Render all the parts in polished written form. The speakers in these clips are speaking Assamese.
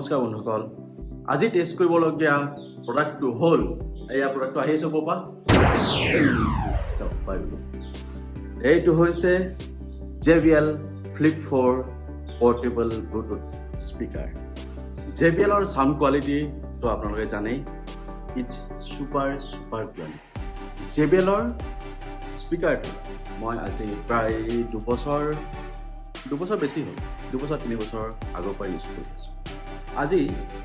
নমস্কাৰ বন্ধুসকল আজি টেষ্ট কৰিবলগীয়া প্ৰডাক্টটো হ'ল এয়া প্ৰডাক্টটো আহি আছে পাপা এইটো হৈছে JBL Flip 4 portable bluetooth speaker JBLৰ সাউণ্ড কোৱালিটি তো আপোনালোকে জানেই ইটস সুপাৰ গুড JBLৰ স্পিকাৰটো মই আজি প্ৰায় 2 বছৰ বেছি হ'ল 2 বছৰ 3 বছৰ আগৰ পৰা ইউজ কৰি আছোঁ আজি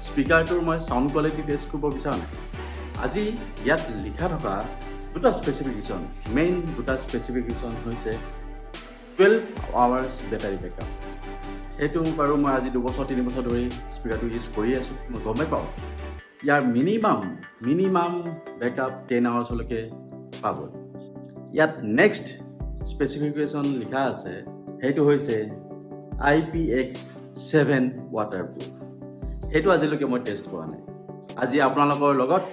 স্পিকাৰটোৰ মই সাউণ্ড কোৱালিটি টেষ্ট কৰিব বিচৰা নাই আজি ইয়াত লিখা থকা দুটা স্পেচিফিকেশ্যন মেইন দুটা স্পেচিফিকেশ্যন হৈছে 12 আৱাৰ্ছ বেটাৰী বেকআপ এইটো বাৰু মই আজি 2 বছৰ 3 বছৰ ধৰি স্পিকাৰটো ইউজ কৰি আছোঁ মই গমেই পাওঁ ইয়াৰ মিনিমাম বেকআপ 10 আৱাৰ্ছলৈকে পাব ইয়াত নেক্সট স্পেচিফিকেশ্যন লিখা আছে সেইটো হৈছে IPX7 ৱাটাৰপ্ৰুফ সেইটো আজিলৈকে মই টেষ্ট কৰা নাই আজি আপোনালোকৰ লগত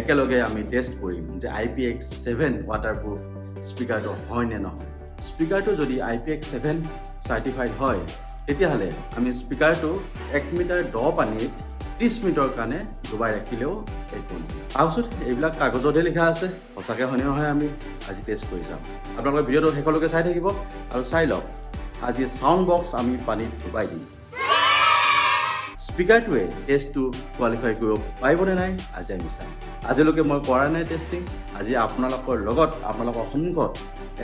একেলগে আমি টেষ্ট কৰিম যে IPX7 ৱাটাৰপ্ৰুফ স্পিকাৰটো হয় নে নহয় স্পিকাৰটো যদি IPX7 চাৰ্টিফাইড হয় তেতিয়াহ'লে আমি স্পিকাৰটো 1 মিটাৰ দ পানীত 30 মিনিটৰ কাৰণে ডুবাই ৰাখিলেও একো নহয় আহকচোন এইবিলাক কাগজতে লিখা আছে সঁচাকৈ হয়নে নহয় আমি আজি টেষ্ট কৰি যাম আপোনালোকে ভিডিঅ'টো শেষলৈকে চাই থাকিব আৰু চাই লওক আজি সাউণ্ড বক্স আমি পানীত ডুবাই দিম স্পিকাৰটোৱে টেষ্টটো কোৱালিফাই কৰিব পাৰিবনে নাই আজি আমি চাম আজিলৈকে মই কৰা নাই টেষ্টিং আজি আপোনালোকৰ লগত আপোনালোকৰ সন্মুখত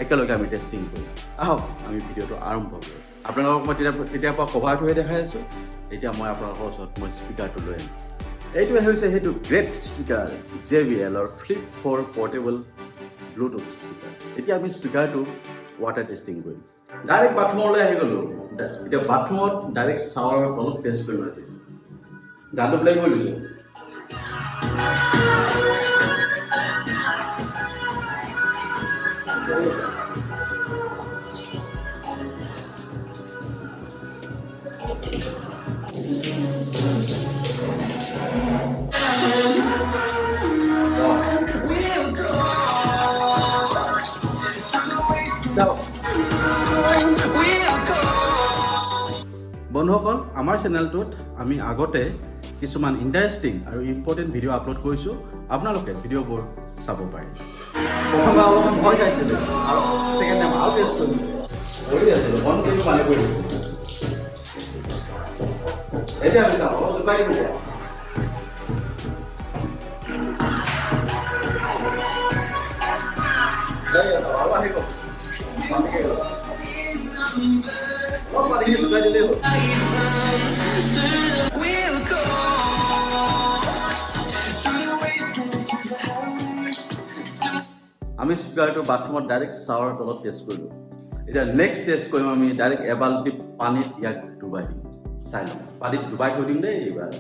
একেলগে আমি টেষ্টিং কৰিম আহক আমি ভিডিঅ'টো আৰম্ভ কৰোঁ আপোনালোকক মই তেতিয়াৰ পৰা কভাৰটোহে দেখাই আছোঁ এতিয়া মই আপোনালোকৰ ওচৰত মই স্পিকাৰটো লৈ আহিম এইটোৱে হৈছে সেইটো গ্ৰেট স্পিকাৰ JBLৰ Flip 4 পোৰ্টেবল ব্লুটুথ স্পিকাৰ এতিয়া আমি স্পিকাৰটো ৱাটাৰ টেষ্টিং কৰিম ডাইৰেক্ট বাথৰুমলৈ আহি গ'লোঁ এতিয়া বাথৰুমত ডাইৰেক্ট চাৱাৰৰ তলত টেষ্ট কৰিম আজি গানটো প্লে কৰি লৈছোঁ বন্ধুসকল আমাৰ চেনেলটোত আমি আগতে কিছুমান ইণ্টাৰেষ্টিং আৰু ইম্পৰ্টেণ্ট ভিডিঅ' আপলোড কৰিছোঁ আপোনালোকে ভিডিঅ'বোৰ চাব পাৰে প্ৰথমবাৰ অলপমান ভয় খাইছিলোঁ আৰু ছেকেণ্ড টাইম আৰু টেষ্ট কৰি আছিলোঁ মন কিন্তু পানী কৰি দিছিলোঁ এতিয়া আমি যাওঁ অলপ জোকাই দিব আমি স্পিকাৰটো বাথৰুমত ডাইৰেক্ট চাৱাৰ তলত টেষ্ট কৰিলোঁ এতিয়া নেক্সট টেষ্ট কৰিম আমি ডাইৰেক্ট এবাল্টি পানীত ইয়াক ডুবাই দিম চাই লওঁ পানীত ডুবাই থৈ দিম দেই এইবাৰ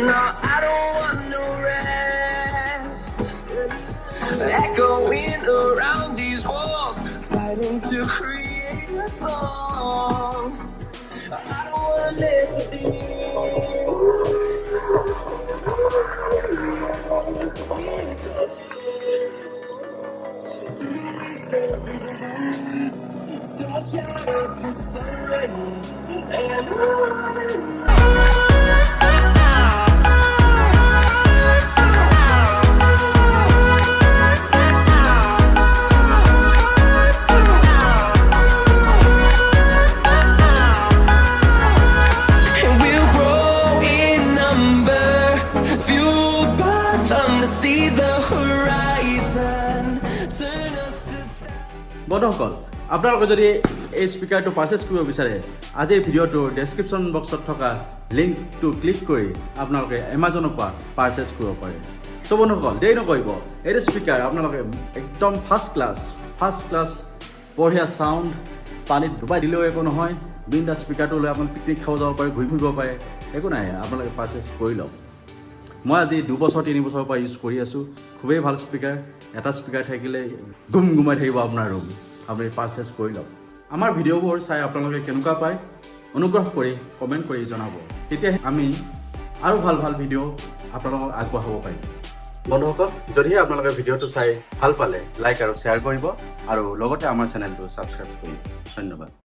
No, I don't want no rest. Echoing around these walls, fighting to create a song. I don't wanna miss a beat. Shadow to sun rays and we'll grow in number, fueled by them to see the horizon, turn us to বন্ধুসকল আপোনালোকে যদি এই স্পিকাৰটো পাৰচেছ কৰিব বিচাৰে আজিৰ ভিডিঅ'টোৰ ডেছক্ৰিপশ্যন বক্সত থকা লিংকটো ক্লিক কৰি আপোনালোকে এমাজনৰ পৰা পাৰচেছ কৰিব পাৰে তো বন্ধুসকল দেৰি নকৰিব এইটো স্পিকাৰ আপোনালোকে একদম ফাৰ্ষ্ট ক্লাছ বঢ়িয়া সাউণ্ড পানীত ডুবাই দিলেও একো নহয়। বিন্দাছ স্পীকাৰটো লৈ আপুনি পিকনিক খাব যাব পাৰে, ঘূৰি ফুৰিব পাৰে, একো নাই, আপোনালোকে পাৰচেছ কৰি লওক। মই আজি 2 বছৰ 3 বছৰৰ পৰা ইউজ কৰি আছোঁ। খুবেই ভাল স্পীকাৰ। এটা স্পীকাৰ থাকিলে গুমগুমাই থাকিব আপোনাৰ ৰুম। আপুনি পাৰচেছ কৰি লওক। আমাৰ ভিডিঅ'বোৰ চাই আপোনালোকে কেনেকুৱা পায় অনুগ্ৰহ কৰি কমেণ্ট কৰি জনাব। তেতিয়া আমি আৰু ভাল ভাল ভিডিঅ' আপোনালোকক আগবঢ়াব পাৰিম। বন্ধুসকল, যদিহে আপোনালোকে ভিডিঅ'টো চাই ভাল পালে লাইক আৰু শ্বেয়াৰ কৰিব আৰু লগতে আমাৰ চেনেলটো ছাবস্ক্ৰাইব কৰিব। ধন্যবাদ।